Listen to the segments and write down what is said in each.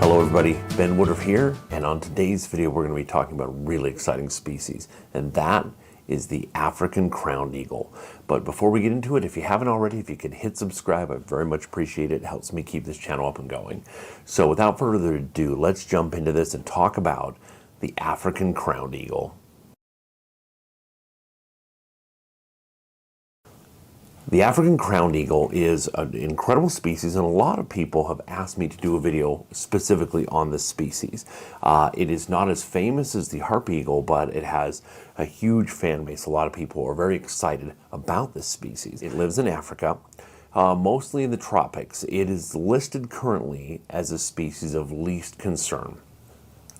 Hello everybody, Ben Woodruff here, and on today's video we're going to be talking about a really exciting species, and that is the African crowned eagle. But before we get into it, if you haven't already, if you could hit subscribe, I very much appreciate it. It helps me keep this channel up and going. So without further ado, let's jump into this and talk about the African crowned eagle. The African crowned eagle is an incredible species, and a lot of people have asked me to do a video specifically on this species. It is not as famous as the Harpy eagle, but it has a huge fan base. A lot of people are very excited about this species. It lives in Africa, mostly in the tropics. It is listed currently as a species of least concern,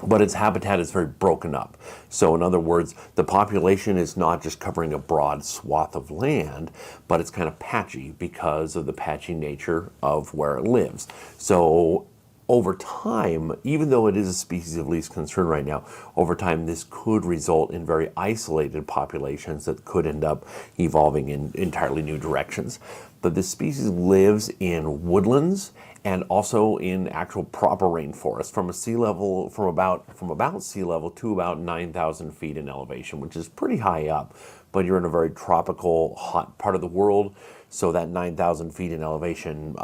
but its habitat is very broken up. So in other words, the population is not just covering a broad swath of land, but it's kind of patchy because of the patchy nature of where it lives. So over time, even though it is a species of least concern right now, over time this could result in very isolated populations that could end up evolving in entirely new directions. But this species lives in woodlands and also in actual proper rainforest from sea level, from about sea level to about 9,000 feet in elevation, which is pretty high up. But you're in a very tropical, hot part of the world, so that 9,000 feet in elevation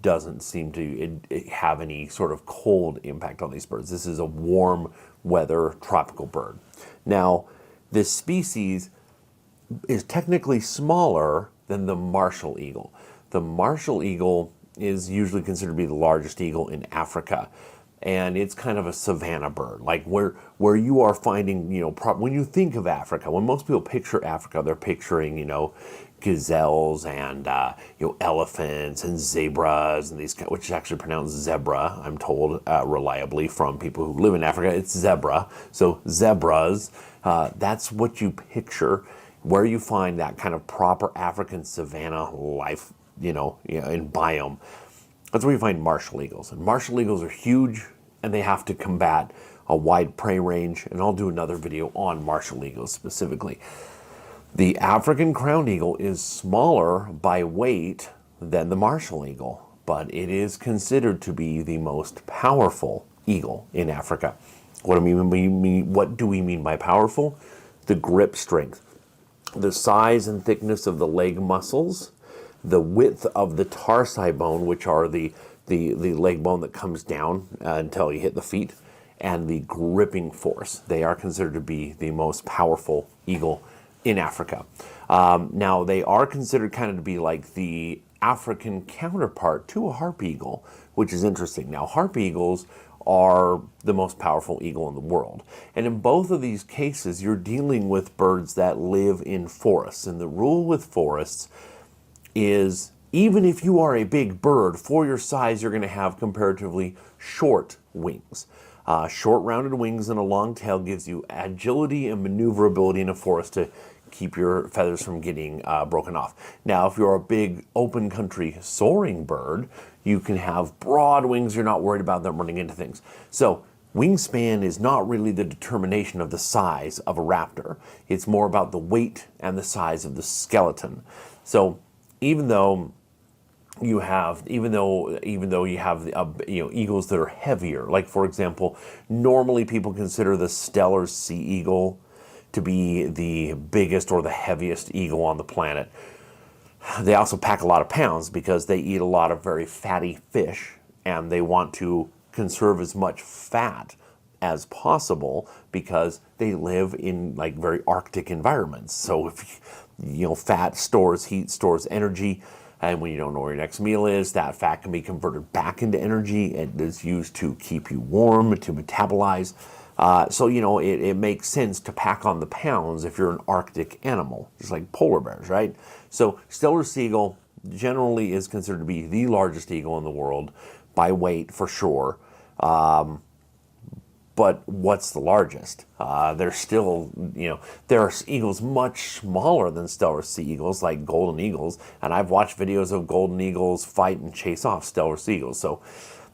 doesn't seem to have any sort of cold impact on these birds. This is a warm weather tropical bird. Now, this species is technically smaller than the martial eagle. The martial eagle is usually considered to be the largest eagle in Africa, and it's kind of a savanna bird, like where you are finding, when you think of Africa, when most people picture Africa, they're picturing, gazelles and elephants and zebras and these, which is actually pronounced zebra, I'm told reliably from people who live in Africa. It's zebra. So zebras, that's what you picture where you find that kind of proper African savanna life, in biome. That's where you find martial eagles. And martial eagles are huge, and they have to combat a wide prey range, and I'll do another video on martial eagles specifically. The African crowned eagle is smaller by weight than the martial eagle, but it is considered to be the most powerful eagle in Africa. What do we mean by powerful? The grip strength, the size and thickness of the leg muscles, the width of the tarsi bone, which are the leg bone that comes down until you hit the feet, and the gripping force. They are considered to be the most powerful eagle in Africa. Now, they are considered kind of to be like the African counterpart to a harpy eagle, which is interesting. Now, harpy eagles are the most powerful eagle in the world. And in both of these cases, you're dealing with birds that live in forests. And the rule with forests is, even if you are a big bird, for your size, you're going to have comparatively short wings. Short rounded wings and a long tail gives you agility and maneuverability in a forest to keep your feathers from getting broken off. Now, if you're a big open country soaring bird, you can have broad wings. You're not worried about them running into things. So wingspan is not really the determination of the size of a raptor. It's more about the weight and the size of the skeleton. So even though you have eagles that are heavier, like for example, normally people consider the Steller sea eagle to be the biggest or the heaviest eagle on the planet. They also pack a lot of pounds because they eat a lot of very fatty fish, and they want to conserve as much fat as possible because they live in like very Arctic environments. So if fat stores heat, stores energy, and when you don't know where your next meal is, that fat can be converted back into energy. It is used to keep you warm, to metabolize. So it makes sense to pack on the pounds if you're an Arctic animal, just like polar bears, right? So Steller sea eagle generally is considered to be the largest eagle in the world by weight for sure. But what's the largest? There's still, there are eagles much smaller than Steller sea eagles, like golden eagles, and I've watched videos of golden eagles fight and chase off Steller sea eagles. So,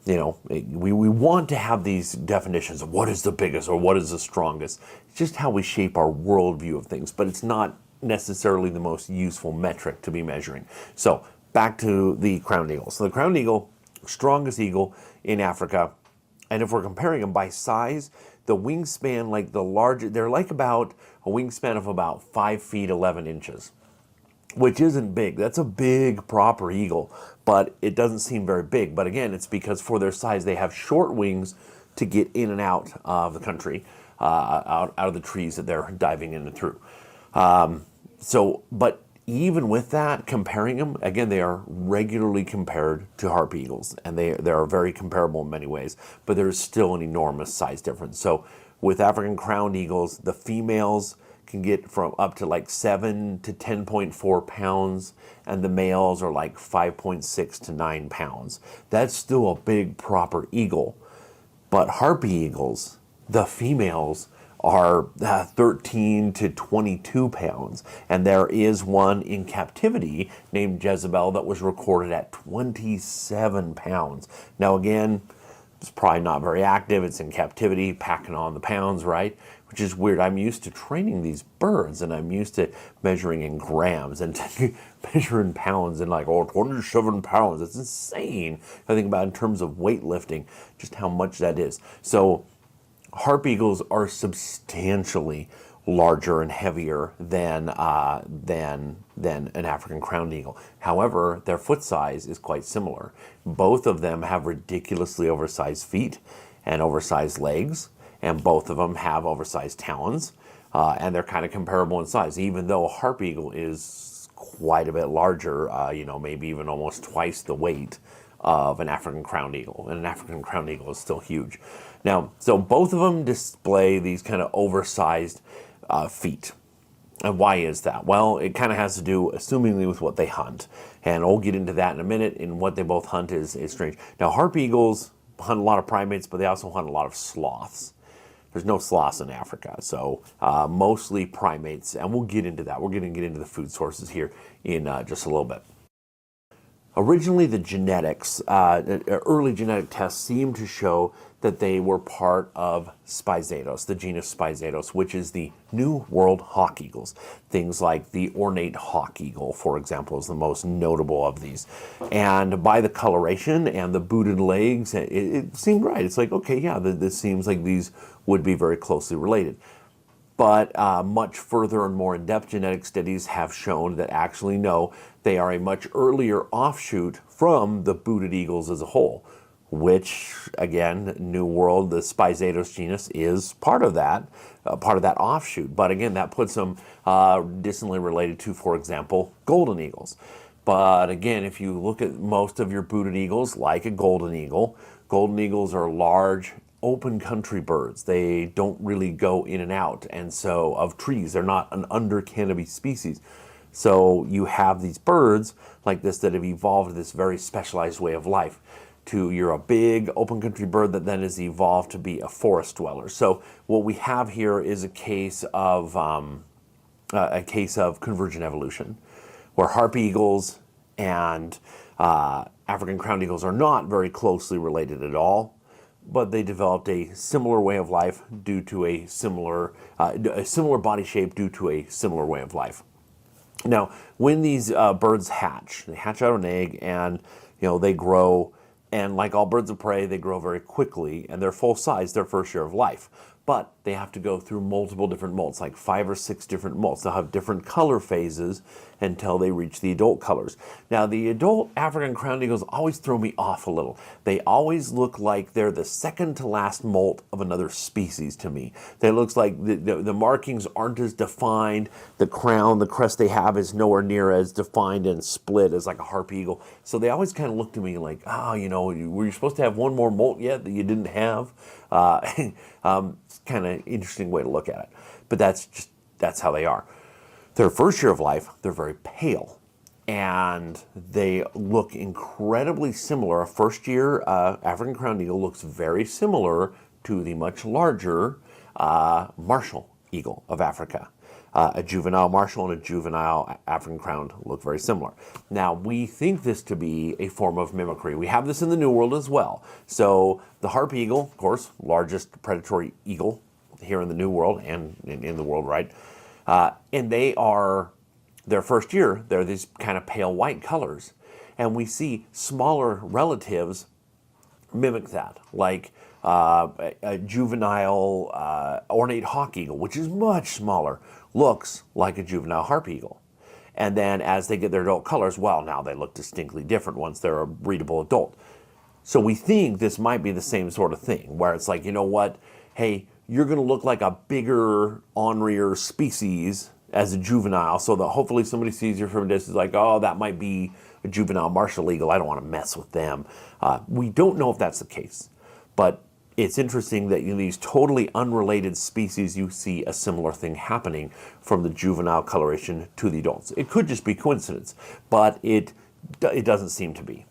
we want to have these definitions of what is the biggest or what is the strongest. It's just how we shape our worldview of things, but it's not necessarily the most useful metric to be measuring. So back to the crowned eagle. So the crowned eagle, strongest eagle in Africa, And if we're comparing them by size, the wingspan, like the larger, they're like about a wingspan of about 5 feet 11 inches, which isn't big. That's a big proper eagle, but it doesn't seem very big. But again, it's because for their size, they have short wings to get in and out of the country, out of the trees that they're diving in and through. But even with that, comparing them, again, they are regularly compared to harpy eagles, and they are very comparable in many ways, but there's still an enormous size difference. So with African crowned eagles, the females can get from up to like 7 to 10.4 pounds, and the males are like 5.6 to 9 pounds. That's still a big proper eagle. But harpy eagles, the females are 13 to 22 pounds. And there is one in captivity named Jezebel that was recorded at 27 pounds. Now again, it's probably not very active. It's in captivity, packing on the pounds, right? Which is weird. I'm used to training these birds, and I'm used to measuring in grams and measuring pounds and like, 27 pounds. It's insane. I think about in terms of weightlifting, just how much that is. So harpy eagles are substantially larger and heavier than an African crowned eagle. However, their foot size is quite similar. Both of them have ridiculously oversized feet and oversized legs, and both of them have oversized talons, and they're kind of comparable in size, even though a harpy eagle is quite a bit larger, maybe even almost twice the weight of an African crowned eagle, and an African crowned eagle is still huge. Now, so both of them display these kind of oversized feet. And why is that? Well, it kind of has to do, assumingly, with what they hunt. And I'll get into that in a minute, and what they both hunt is strange. Now, harpy eagles hunt a lot of primates, but they also hunt a lot of sloths. There's no sloths in Africa, so mostly primates, and we'll get into that. We're going to get into the food sources here in just a little bit. Originally, the genetics, early genetic tests seemed to show that they were part of Spizados, the genus Spizados, which is the New World hawk eagles. Things like the ornate hawk eagle, for example, is the most notable of these. And by the coloration and the booted legs, it seemed right. It's like, okay, yeah, this seems like these would be very closely related. But much further and more in-depth genetic studies have shown that actually, no, they are a much earlier offshoot from the booted eagles as a whole, which, again, New World, the Spizados genus, is part of that offshoot. But again, that puts them distantly related to, for example, golden eagles. But again, if you look at most of your booted eagles, like a golden eagles are large, open country birds. They don't really go in and out, and so of trees. They're not an under canopy species. So you have these birds like this that have evolved this very specialized way of life. You're a big open country bird that then has evolved to be a forest dweller. So what we have here is a case of convergent evolution, where harpy eagles and African crowned eagles are not very closely related at all, but they developed a similar way of life due to a similar body shape due to a similar way of life. Now, when these birds hatch, they hatch out an egg, and they grow. And like all birds of prey, they grow very quickly, and they're full size their first year of life. But they have to go through multiple different molts, like 5 or 6 different molts. They'll have different color phases until they reach the adult colors. Now, the adult African crowned eagles always throw me off a little. They always look like they're the second to last molt of another species to me. They looks like the markings aren't as defined. The crown, the crest they have is nowhere near as defined and split as like a harpy eagle. So they always kind of look to me like, were you supposed to have one more molt yet that you didn't have? It's kind of interesting way to look at it, but that's how they are. Their first year of life, they're very pale, and they look incredibly similar. A first year African crowned eagle looks very similar to the much larger martial eagle of Africa. A juvenile martial and a juvenile African crowned look very similar. Now, we think this to be a form of mimicry. We have this in the New World as well. So the harpy eagle, of course, largest predatory eagle here in the New World and in the world, right? And their first year, they're these kind of pale white colors. And we see smaller relatives mimic that, like A juvenile ornate hawk eagle, which is much smaller, looks like a juvenile harpy eagle. And then as they get their adult colors, well, now they look distinctly different once they're a breedable adult. So we think this might be the same sort of thing, where it's like, you know what, hey, you're going to look like a bigger, ornerier species as a juvenile, so that hopefully somebody sees you from a distance like, oh, that might be a juvenile martial eagle, I don't want to mess with them. We don't know if that's the case, but it's interesting that in these totally unrelated species, you see a similar thing happening from the juvenile coloration to the adults. It could just be coincidence, but it doesn't seem to be.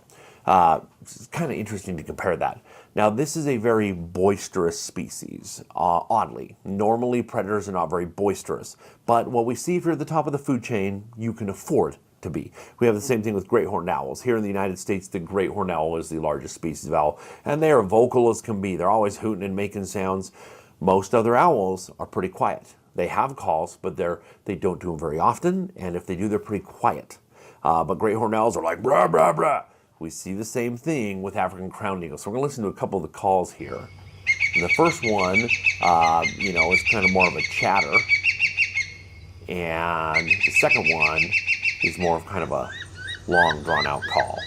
It's kind of interesting to compare that. Now, this is a very boisterous species, oddly. Normally, predators are not very boisterous, but what we see if you're at the top of the food chain, you can afford to be. We have the same thing with great horned owls. Here in the United States, the great horned owl is the largest species of owl, and they are vocal as can be. They're always hooting and making sounds. Most other owls are pretty quiet. They have calls, but they don't do them very often, and if they do, they're pretty quiet. But great horned owls are like, brah, brah, brah. We see the same thing with African crowned eagles. So we're going to listen to a couple of the calls here. And the first one, is kind of more of a chatter. And the second one is more of kind of a long, drawn-out call.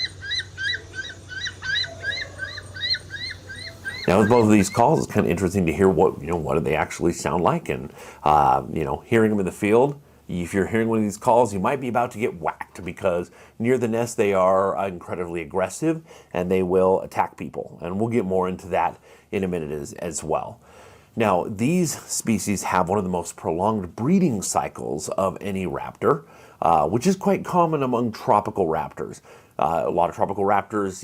Now, with both of these calls, it's kind of interesting to hear what do they actually sound like, and hearing them in the field. If you're hearing one of these calls, you might be about to get whacked, because near the nest they are incredibly aggressive and they will attack people. And we'll get more into that in a minute as well. Now, these species have one of the most prolonged breeding cycles of any raptor, which is quite common among tropical raptors. A lot of tropical raptors,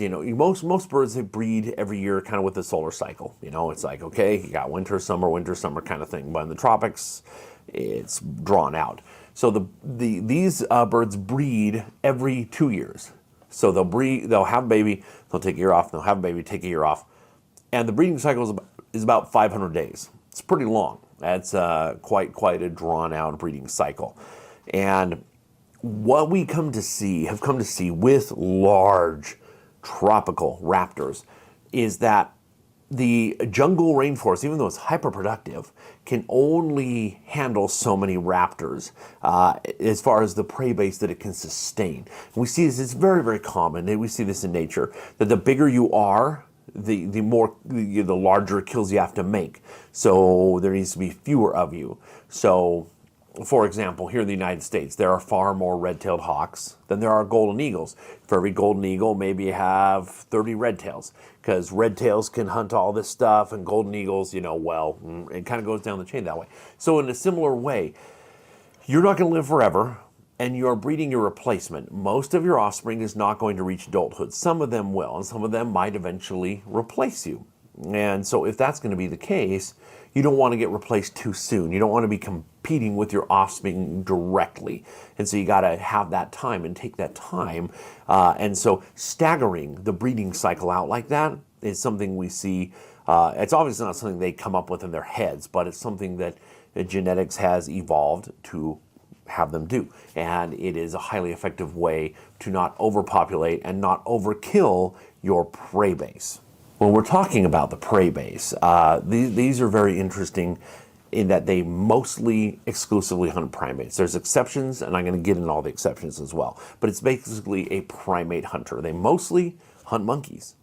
most birds, they breed every year kind of with the solar cycle. It's like, okay, you got winter, summer kind of thing. But in the tropics, it's drawn out. So these birds breed every 2 years. So they'll have a baby, they'll take a year off, they'll have a baby, take a year off. And the breeding cycle is about 500 days. It's pretty long. That's quite a drawn out breeding cycle. And what we have come to see with large tropical raptors is that the jungle rainforest, even though it's hyperproductive, can only handle so many raptors as far as the prey base that it can sustain. And we see this, it's very, very common, and we see this in nature, that the bigger you are, the larger kills you have to make. So there needs to be fewer of you. So, for example, here in the United States, there are far more red-tailed hawks than there are golden eagles. For every golden eagle, maybe you have 30 red-tails, because red-tails can hunt all this stuff, and golden eagles, it kind of goes down the chain that way. So in a similar way, you're not going to live forever, and you're breeding your replacement. Most of your offspring is not going to reach adulthood. Some of them will, and some of them might eventually replace you. And so if that's going to be the case, you don't want to get replaced too soon. You don't want to be competing with your offspring directly. And so you got to have that time and take that time. And so staggering the breeding cycle out like that is something we see. It's obviously not something they come up with in their heads, but it's something that genetics has evolved to have them do. And it is a highly effective way to not overpopulate and not overkill your prey base. When we're talking about the prey base, these are very interesting in that they mostly exclusively hunt primates. There's exceptions, and I'm going to get into all the exceptions as well. But it's basically a primate hunter. They mostly hunt monkeys,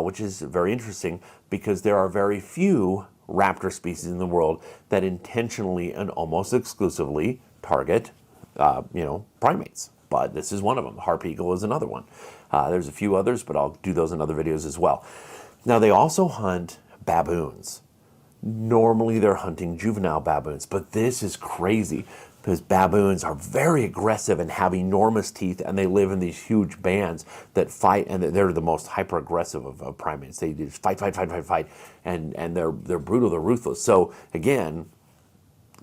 which is very interesting because there are very few raptor species in the world that intentionally and almost exclusively target, primates. But this is one of them. Harpy Eagle is another one. There's a few others, but I'll do those in other videos as well. Now, they also hunt baboons. Normally, they're hunting juvenile baboons, but this is crazy because baboons are very aggressive and have enormous teeth, and they live in these huge bands that fight, and they're the most hyper-aggressive of primates. They just fight, and they're brutal, they're ruthless. So, again,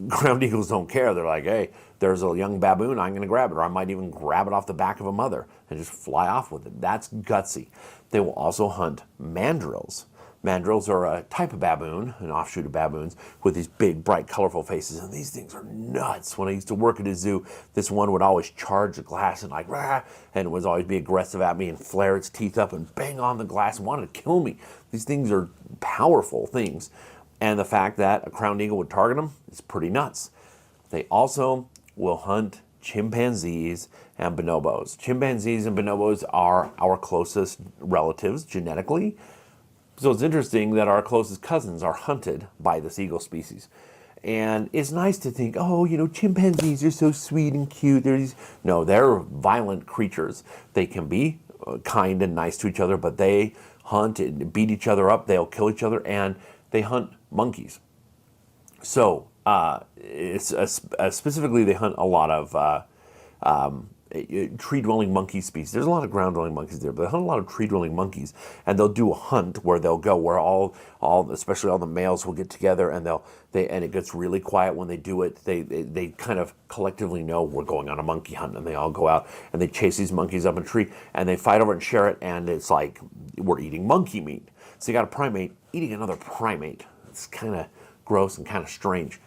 ground eagles don't care. They're like, hey, there's a young baboon, I'm going to grab it, or I might even grab it off the back of a mother and just fly off with it. That's gutsy. They will also hunt mandrills. Mandrills are a type of baboon, an offshoot of baboons, with these big, bright, colorful faces, and these things are nuts. When I used to work at a zoo, this one would always charge the glass and like, rah, and it would always be aggressive at me and flare its teeth up and bang on the glass and wanted to kill me. These things are powerful things. And the fact that a crowned eagle would target them is pretty nuts. They also will hunt chimpanzees and bonobos. Chimpanzees and bonobos are our closest relatives genetically. So it's interesting that our closest cousins are hunted by this eagle species. And it's nice to think, oh, you know, chimpanzees are so sweet and cute. No, they're violent creatures. They can be kind and nice to each other, but they hunt and beat each other up. They'll kill each other, and they hunt monkeys. So specifically, they hunt a lot of tree-dwelling monkey species. There's a lot of ground-dwelling monkeys there, but they hunt a lot of tree-dwelling monkeys, and they'll do a hunt where they'll go where all especially all the males will get together, and and it gets really quiet when they do it. They kind of collectively know we're going on a monkey hunt, and they all go out and they chase these monkeys up a tree, and they fight over and share it, and it's like we're eating monkey meat. So you got a primate eating another primate. It's kind of gross and kind of strange,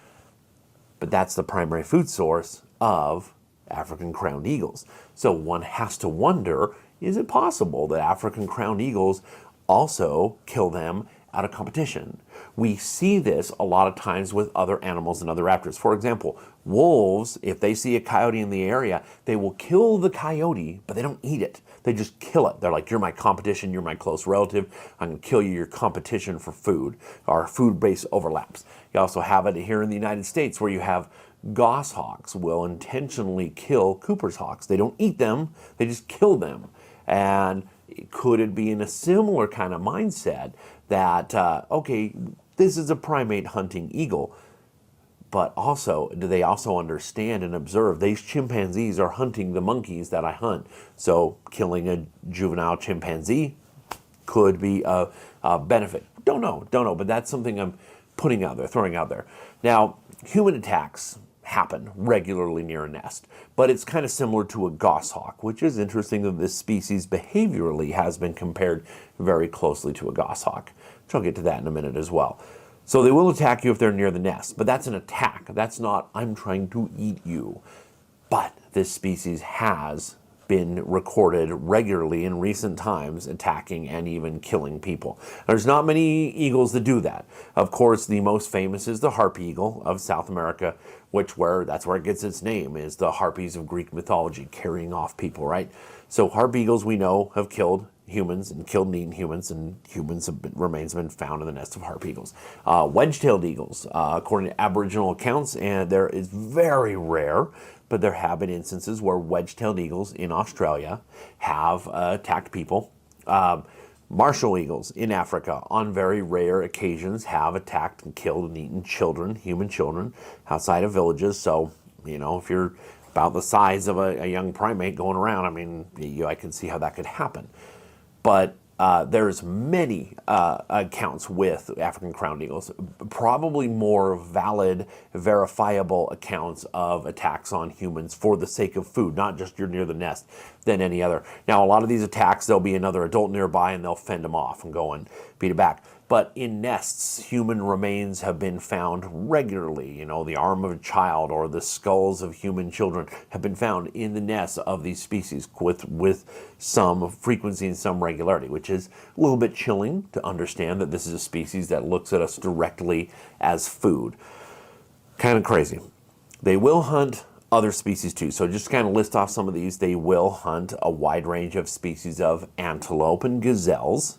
but that's the primary food source of African crowned eagles. So one has to wonder, is it possible that African crowned eagles also kill them out of competition? We see this a lot of times with other animals and other raptors. For example, wolves, if they see a coyote in the area, they will kill the coyote, but they don't eat it. They just kill it. They're like, you're my competition, you're my close relative, I'm going to kill you, your competition for food. Our food base overlaps. You also have it here in the United States where you have goshawks will intentionally kill Cooper's hawks. They don't eat them, they just kill them. And could it be in a similar kind of mindset that, okay, this is a primate hunting eagle, but also, do they also understand and observe these chimpanzees are hunting the monkeys that I hunt? So killing a juvenile chimpanzee could be a benefit. Don't know, but that's something I'm putting out there, throwing out there. Now, human attacks happen regularly near a nest, but it's kind of similar to a goshawk, which is interesting that this species behaviorally has been compared very closely to a goshawk, which I'll get to that in a minute as well. So they will attack you if they're near the nest, but that's an attack. That's not, I'm trying to eat you. But this species has been recorded regularly in recent times attacking and even killing people. There's not many eagles that do that. Of course, the most famous is the Harpy Eagle of South America, that's where it gets its name, is the harpies of Greek mythology, carrying off people, right? So Harpy Eagles, we know, have killed humans and killed and eaten humans, and remains have been found in the nest of Harpy Eagles. Wedge-tailed eagles, according to Aboriginal accounts, and there is very rare, but there have been instances where wedge-tailed eagles in Australia have attacked people. Martial eagles in Africa, on very rare occasions, have attacked and killed and eaten children, human children, outside of villages. So, you know, if you're about the size of a young primate going around, I mean, I can see how that could happen. But there's many accounts with African crowned eagles, probably more valid, verifiable accounts of attacks on humans for the sake of food, not just you're near the nest, than any other. Now, a lot of these attacks, there'll be another adult nearby and they'll fend them off and go and beat it back. But in nests, human remains have been found regularly. You know, the arm of a child or the skulls of human children have been found in the nests of these species with some frequency and some regularity, which is a little bit chilling to understand that this is a species that looks at us directly as food. Kind of crazy. They will hunt other species too. So just to kind of list off some of these, they will hunt a wide range of species of antelope and gazelles.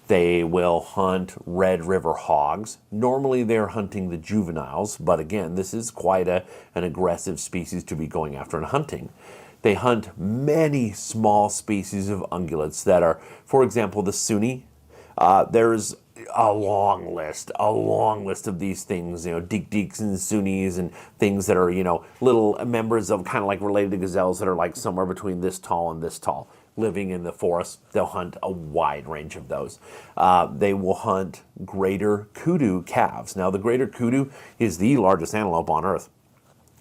They will hunt red river hogs. Normally they're hunting the juveniles, but again, this is quite an aggressive species to be going after and hunting. They hunt many small species of ungulates that are, for example, the Sunni. There's a long list of these things, you know, dik-diks and Sunnis and things that are, you know, little members of kind of like related to gazelles that are like somewhere between this tall and this tall. Living in the forest, they'll hunt a wide range of those. They will hunt greater kudu calves. Now, the greater kudu is the largest antelope on Earth.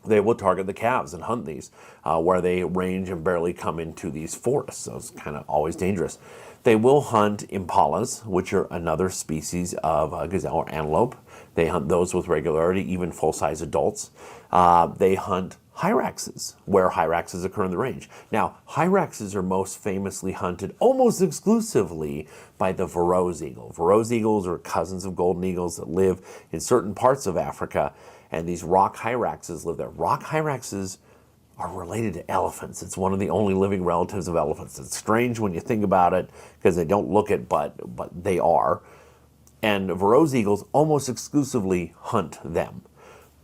They will target the calves and hunt these where they range and barely come into these forests, so it's kind of always dangerous. They will hunt impalas, which are another species of gazelle or antelope. They hunt those with regularity, even full-size adults. They hunt hyraxes, where hyraxes occur in the range. Now, hyraxes are most famously hunted almost exclusively by the Verreaux's eagle. Verreaux's eagles are cousins of golden eagles that live in certain parts of Africa, and these rock hyraxes live there. Rock hyraxes are related to elephants. It's one of the only living relatives of elephants. It's strange when you think about it because they don't look it, but they are. And Verreaux's eagles almost exclusively hunt them.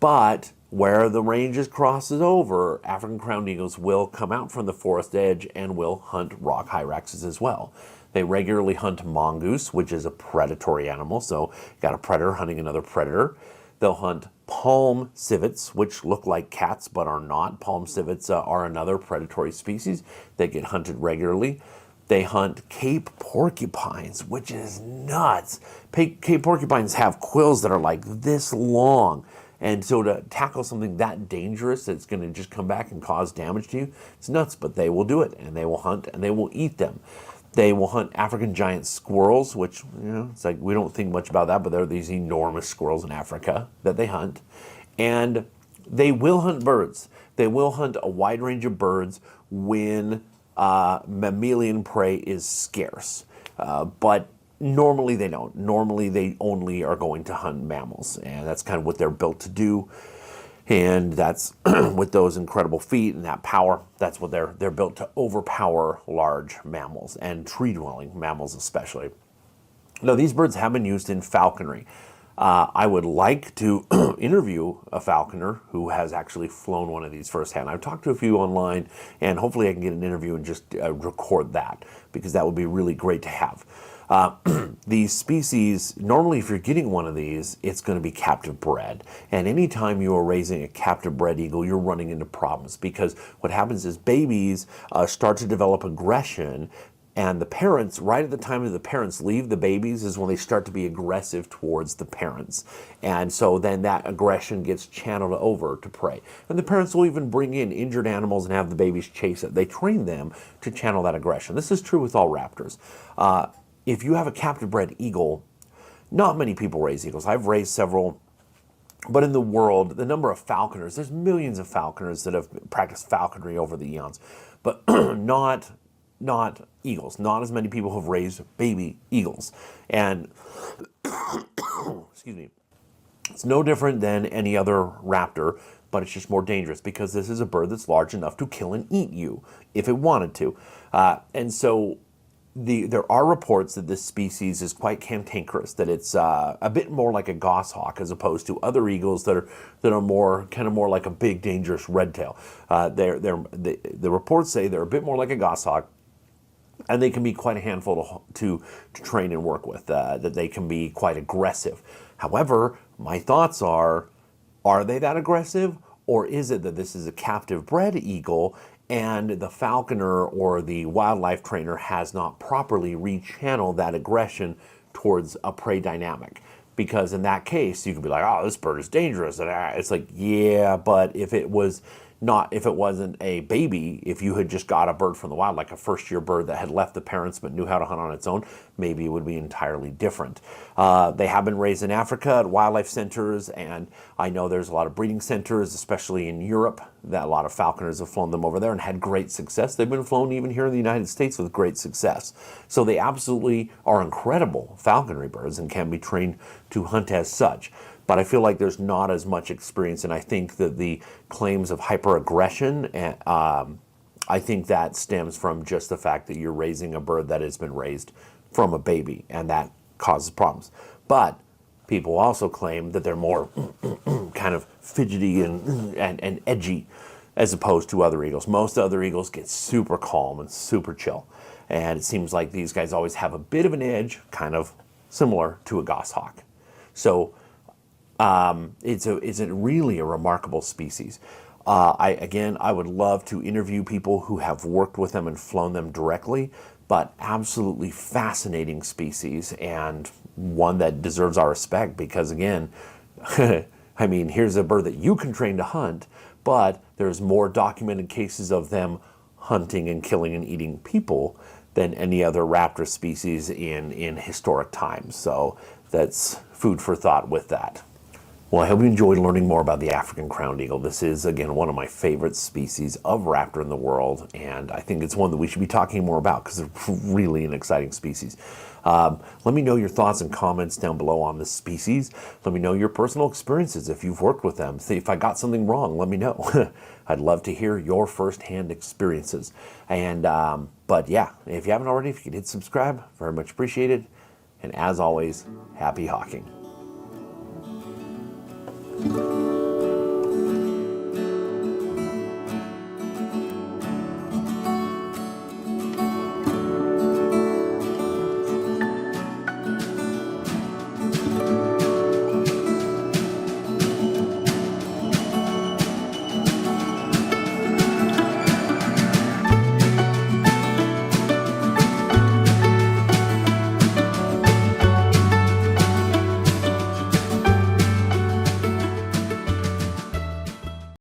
But where the ranges crosses over, African crowned eagles will come out from the forest edge and will hunt rock hyraxes as well. They regularly hunt mongoose, which is a predatory animal, so you got a predator hunting another predator. They'll hunt palm civets, which look like cats but are not. Palm civets are another predatory species that get hunted regularly. They hunt Cape porcupines, which is nuts. Cape porcupines have quills that are like this long. And so to tackle something that dangerous that's going to just come back and cause damage to you, it's nuts, but they will do it, and they will hunt, and they will eat them. They will hunt African giant squirrels, which, it's like we don't think much about that, but there are these enormous squirrels in Africa that they hunt. And they will hunt birds. They will hunt a wide range of birds when mammalian prey is scarce. But normally they don't. Normally they only are going to hunt mammals, and that's kind of what they're built to do. And that's with those incredible feet and that power, that's what they're built to overpower large mammals and tree-dwelling mammals especially. Now, these birds have been used in falconry. I would like to interview a falconer who has actually flown one of these firsthand. I've talked to a few online, and hopefully I can get an interview and just record that, because that would be really great to have. These species, normally if you're getting one of these, it's going to be captive bred. And anytime you are raising a captive bred eagle, you're running into problems, because what happens is babies start to develop aggression, and the parents, right at the time that the parents leave the babies, is when they start to be aggressive towards the parents. And so then that aggression gets channeled over to prey. And the parents will even bring in injured animals and have the babies chase it. They train them to channel that aggression. This is true with all raptors. If you have a captive bred eagle, not many people raise eagles. I've raised several, but in the world, the number of falconers, there's millions of falconers that have practiced falconry over the eons, but not eagles. Not as many people have raised baby eagles. And, excuse me, it's no different than any other raptor, but it's just more dangerous, because this is a bird that's large enough to kill and eat you if it wanted to. And so there are reports that this species is quite cantankerous, that it's a bit more like a goshawk as opposed to other eagles that are more like a big dangerous redtail. The reports say they're a bit more like a goshawk, and they can be quite a handful to train and work with. That they can be quite aggressive. However, my thoughts are they that aggressive, or is it that this is a captive bred eagle and the falconer or the wildlife trainer has not properly rechanneled that aggression towards a prey dynamic? Because in that case, you could be like, oh, this bird is dangerous. And it's like, yeah, but if it wasn't a baby, if you had just got a bird from the wild, like a first-year bird that had left the parents but knew how to hunt on its own, maybe it would be entirely different. They have been raised in Africa at wildlife centers, and I know there's a lot of breeding centers, especially in Europe, that a lot of falconers have flown them over there and had great success. They've been flown even here in the United States with great success. So they absolutely are incredible falconry birds and can be trained to hunt as such. But I feel like there's not as much experience, and I think that the claims of hyper-aggression, I think that stems from just the fact that you're raising a bird that has been raised from a baby, and that causes problems. But people also claim that they're more kind of fidgety and edgy as opposed to other eagles. Most other eagles get super calm and super chill, and it seems like these guys always have a bit of an edge, kind of similar to a goshawk. So it's really a remarkable species. I would love to interview people who have worked with them and flown them directly, but absolutely fascinating species, and one that deserves our respect, because again, I mean, here's a bird that you can train to hunt, but there's more documented cases of them hunting and killing and eating people than any other raptor species in historic times. So that's food for thought with that. Well, I hope you enjoyed learning more about the African crowned eagle. This is, again, one of my favorite species of raptor in the world, and I think it's one that we should be talking more about because they're really an exciting species. Let me know your thoughts and comments down below on this species. Let me know your personal experiences if you've worked with them. See if I got something wrong, let me know. I'd love to hear your firsthand experiences. And but yeah, if you haven't already, if you could hit subscribe, very much appreciated. And as always, happy hawking.